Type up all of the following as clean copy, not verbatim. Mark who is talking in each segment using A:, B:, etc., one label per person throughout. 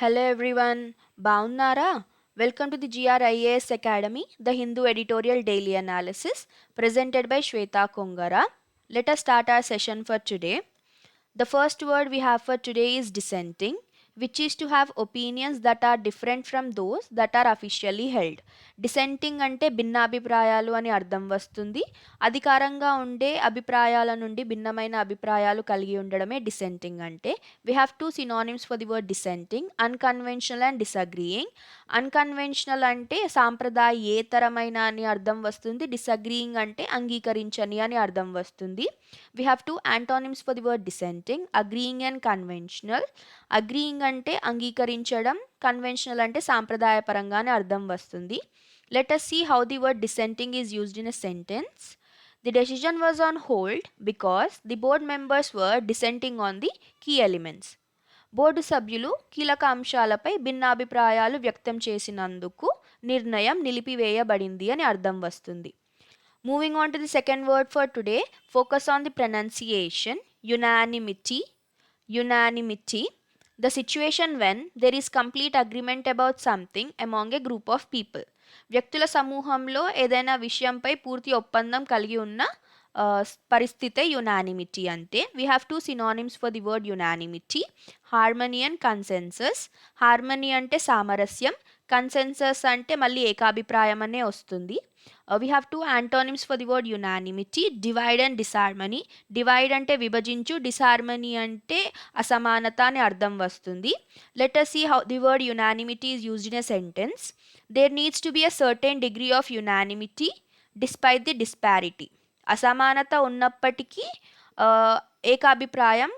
A: Hello everyone, బాగున్నారా? Welcome to the GRIAS Academy, the Hindu editorial daily analysis presented by Shweta Kongara. Let us start our session for today. The first word we have for today is dissenting, which is to have opinions that are different from those that are officially held. డిసెంటింగ్ అంటే భిన్నాభిప్రాయాలు అని అర్థం వస్తుంది. అధికారంగా ఉండే అభిప్రాయాల నుండి భిన్నమైన అభిప్రాయాలు కలిగి ఉండడమే డిసెంటింగ్ అంటే. We have two synonyms for the word dissenting: unconventional and disagreeing. Unconventional అంటే సాంప్రదాయేతరమైన అని అర్థం వస్తుంది. డిసగ్రీయింగ్ అంటే అంగీకరించని అని అర్థం వస్తుంది. We have two antonyms for the word dissenting: agreeing and conventional. Agreeing అంటే అంగీకరించడం, కన్వెన్షనల్ అంటే సాంప్రదాయపరంగా అని అర్థం వస్తుంది. Let us see how the word dissenting is used in a sentence. The decision was on hold because the board members were dissenting on the key elements. Board సభ్యులు కీలక అంశాలపై భిన్నాభిప్రాయాలు వ్యక్తం చేసినందుకు నిర్ణయం నిలిపివేయబడింది అని అర్థం వస్తుంది. Moving on to the second word for today, focus on the pronunciation. Unanimity. Unanimity. The situation when there is complete agreement about something among a group of people. వ్యక్తుల సమూహంలో ఏదైనా విషయంపై పూర్తి ఒప్పందం కలిగి ఉన్న పరిస్థితే యునానిమిటీ అంటే. We have two synonyms for the word unanimity: harmony and consensus. Harmony అంటే సామరస్యం, కన్సెన్సస్ అంటే మళ్ళీ ఏకాభిప్రాయం అనే వస్తుంది. We have two antonyms for the word unanimity: divide and disharmony. Divide అంటే విభజించు, disharmony అంటే అసమానత అని అర్థం వస్తుంది. Let us see how the word unanimity is used in a sentence. There needs to be a certain degree of unanimity despite the disparity. అసమానత ఉన్నప్పటికీ ఏకాభిప్రాయం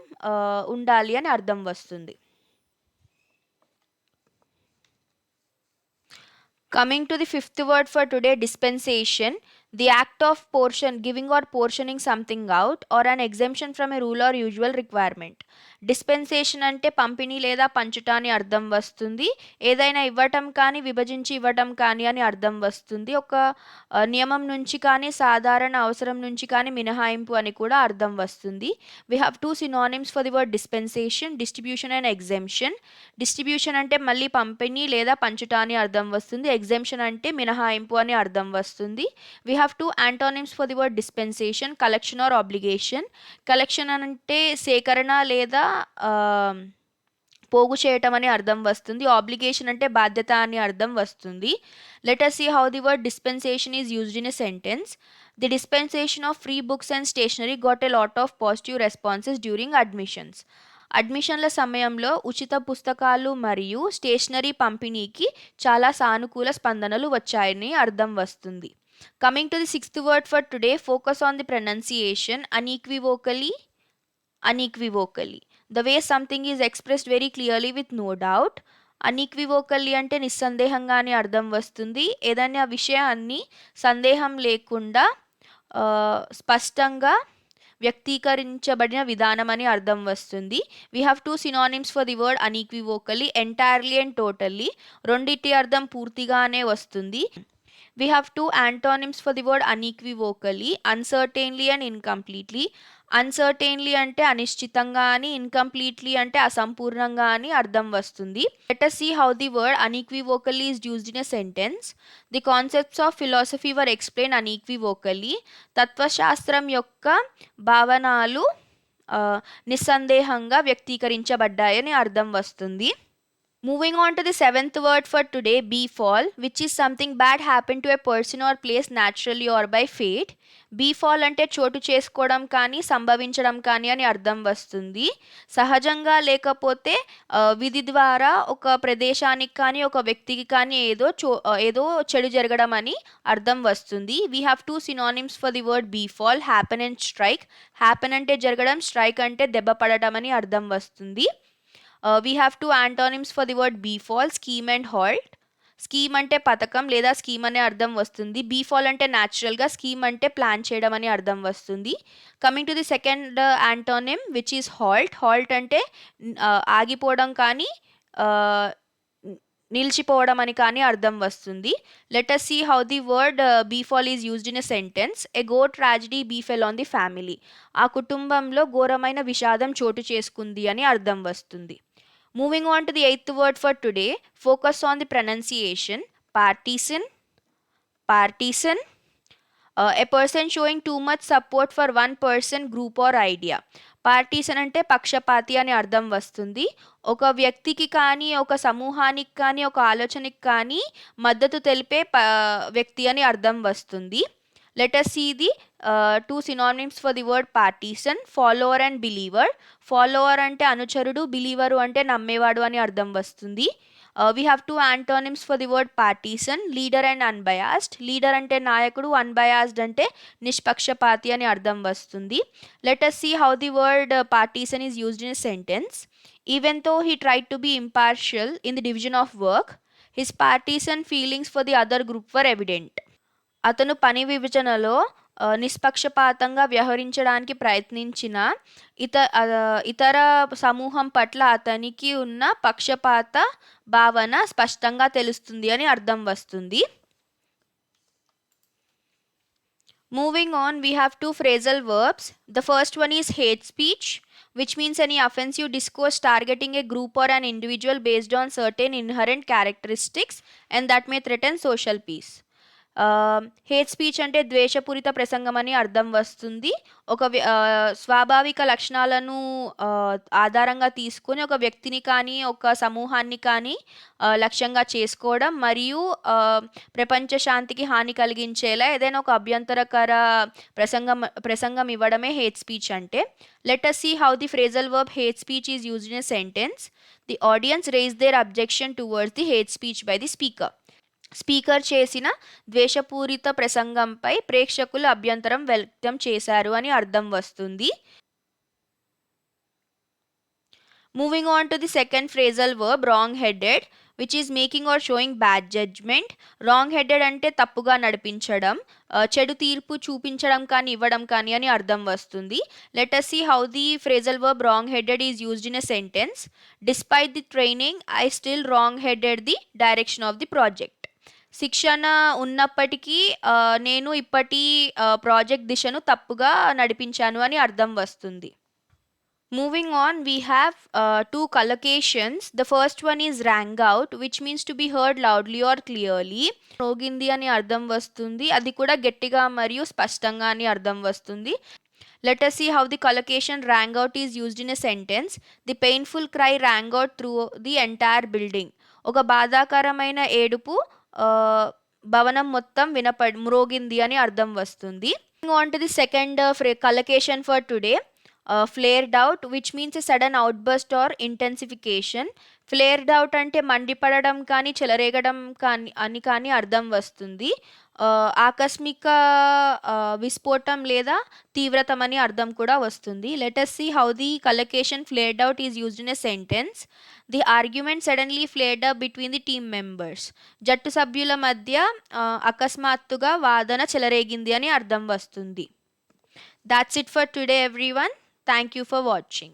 A: ఉండాలి అని అర్థం వస్తుంది. Coming to the fifth word for today, dispensation. The act of giving or portioning something out, or an exemption from a rule or usual requirement. Dispensation అంటే పంపిణీ లేదా పంచుట అని అర్థం వస్తుంది. ఏదైనా ఇవ్వటం కానీ విభజించి ఇవ్వటం కానీ అని అర్థం వస్తుంది. ఒక నియమం నుంచి కానీ సాధారణ అవసరం నుంచి కానీ మినహాయింపు అని కూడా అర్థం వస్తుంది. We have two synonyms for the word dispensation: distribution and exemption. Distribution అంటే మళ్ళీ పంపిణీ లేదా పంచుట అని అర్థం వస్తుంది. ఎగ్జెంప్షన్ అంటే మినహాయింపు అని అర్థం వస్తుంది. We have two antonyms for the word dispensation: collection or obligation. Collection అంటే సేకరణ లేదా పోగు చేయటం అని అర్థం వస్తుంది. ఆబ్లిగేషన్ అంటే బాధ్యత అని అర్థం వస్తుంది. Let us see how the word dispensation is used in a sentence. The dispensation of free books and stationery got a lot of positive responses during admissions. అడ్మిషన్ల సమయంలో ఉచిత పుస్తకాలు మరియు స్టేషనరీ పంపిణీకి చాలా సానుకూల స్పందనలు వచ్చాయని అర్థం వస్తుంది. Coming to the sixth word for today, focus on the pronunciation. unequivocally. unequivocally. The way something is expressed very clearly with no doubt. unequivocally అంటే నిస్సందేహంగా అని అర్థం వస్తుంది. ఏదైనా విషయాన్ని సందేహం లేకుండా స్పష్టంగా వ్యక్తీకరించబడిన విధానం అని అర్థం వస్తుంది. We have two synonyms for the word unequivocally: entirely and totally. రెండిటి అర్థం పూర్తిగానే వస్తుంది. We have two antonyms for the word unequivocally: uncertainly and incompletely. Uncertainly అంటే అనిశ్చితంగా అని, incompletely అంటే అసంపూర్ణంగా అని అర్థం వస్తుంది. Let us see how the word unequivocally is used in a sentence. The concepts of philosophy were explained unequivocally. తత్వశాస్త్రం యొక్క భావనలు నిస్సందేహంగా వ్యక్తీకరించబడ్డాయని అర్థం వస్తుంది. Moving on to the seventh word for today, befall, which is something bad happened to a person or place naturally or by fate. బీఫాల్ అంటే చోటు చేసుకోవడం కానీ సంభవించడం కానీ అని అర్థం వస్తుంది. సహజంగా లేకపోతే విధి ద్వారా ఒక ప్రదేశానికి కానీ ఒక వ్యక్తికి కానీ ఏదో చెడు జరగడం అని అర్థం వస్తుంది. We have two synonyms for the word befall: happen and strike. Happen అంటే జరగడం, స్ట్రైక్ అంటే దెబ్బ పడడం అని అర్థం వస్తుంది. We have two antonyms for the word befall: scheme and halt. Scheme అంటే పథకం లేదా స్కీమ్ అనే అర్థం వస్తుంది. బీఫాల్ అంటే న్యాచురల్గా, స్కీమ్ అంటే ప్లాన్ చేయడం అని అర్థం వస్తుంది. Coming to the second antonym, which is halt. Halt అంటే ఆగిపోవడం కానీ నిలిచిపోవడం అని కానీ అర్థం వస్తుంది. Let us see how the word befall is used in a sentence. A great tragedy befell on the family. ఆ కుటుంబంలో ఘోరమైన విషాదం చోటు చేసుకుంది అని అర్థం వస్తుంది. Moving on to the eighth word for today, focus on the pronunciation. Partisan, partisan. A person showing too much support for one person, group or idea. Partition అంటే పక్షపాతి అని అర్థం వస్తుంది. ఒక వ్యక్తికి కానీ ఒక సమూహానికి కానీ ఒక ఆలోచనకి కానీ మద్దతు తెలిపే వ్యక్తి అని అర్థం వస్తుంది. Let us see the two synonyms for the word partisan, follower and believer. Follower అంటే అనుచరుడు, believer అంటే నమ్మేవాడు అని అర్థం వస్తుంది. We have two antonyms for the word partisan, leader and unbiased. Leader అంటే నాయకుడు, unbiased అంటే నిష్పక్షపాతి అని అర్థం వస్తుంది. Let us see how the word partisan is used in a sentence. Even though he tried to be impartial in the division of work, his partisan feelings for the other group were evident. అతను పని విభజనలో నిష్పక్షపాతంగా వ్యవహరించడానికి ప్రయత్నించిన ఇతర సమూహం పట్ల అతనికి ఉన్న పక్షపాత భావన స్పష్టంగా తెలుస్తుంది అని అర్థం వస్తుంది. Moving on, we have two phrasal verbs. The first one is hate speech, which means any offensive discourse targeting a group or an individual based on certain inherent characteristics and that may threaten social peace. Hate speech అంటే ద్వేషపూరిత ప్రసంగం అని అర్థం వస్తుంది. ఒక స్వాభావిక లక్షణాలను ఆధారంగా తీసుకొని ఒక వ్యక్తిని కానీ ఒక సమూహాన్ని కానీ లక్ష్యంగా చేసుకోవడం మరియు ప్రపంచ శాంతికి హాని కలిగించేలా ఏదైనా ఒక అభ్యంతరకర ప్రసంగం ఇవ్వడమే హేట్ స్పీచ్ అంటే. Let us see how the phrasal verb hate speech is used in a sentence. The audience raised their objection towards the hate speech by the speaker. Speaker చేసిన ద్వేషపూరిత ప్రసంగంపై ప్రేక్షకులు అభ్యంతరం వ్యక్తం చేశారు అని అర్థం వస్తుంది. Moving on to the second phrasal verb, wrong-headed, which is making or showing bad judgment. Wrong-headed అంటే తప్పుగా నడిపించడం, చెడు తీర్పు చూపించడం కానీ ఇవ్వడం కానీ అని అర్థం వస్తుంది. Let us see how the phrasal verb wrong-headed is used in a sentence. Despite the training, I still wrong-headed the direction of the project. శిక్షణ ఉన్నప్పటికీ నేను ఇప్పటి ప్రాజెక్ట్ దిశను తప్పుగా నడిపించాను అని అర్థం వస్తుంది. Moving on, we have two collocations. The first one is rang out, which means to be heard loudly or clearly. రోగింది అని అర్థం వస్తుంది. అది కూడా గట్టిగా మరియు స్పష్టంగా అని అర్థం వస్తుంది. Let us see how the collocation rang out is used in a sentence. The painful cry rang out through the entire building. ఒక బాధాకరమైన ఏడుపు భవనం మొత్తం మ్రోగింది అని అర్థం వస్తుంది. Moving on to the second collocation for today, flared out, which means a sudden outburst or intensification. Flared out అంటే మండిపడడం కానీ చెలరేగడం కానీ అర్థం వస్తుంది. ఆకస్మిక విస్ఫోటం లేదా తీవ్రతం అని అర్థం కూడా వస్తుంది. Let us see how the collocation flared out is used in a sentence. The argument suddenly flared up between the team members. జట్టు సభ్యుల మధ్య అకస్మాత్తుగా వాదన చెలరేగింది అని అర్థం వస్తుంది. That's it for today everyone. Thank you for watching.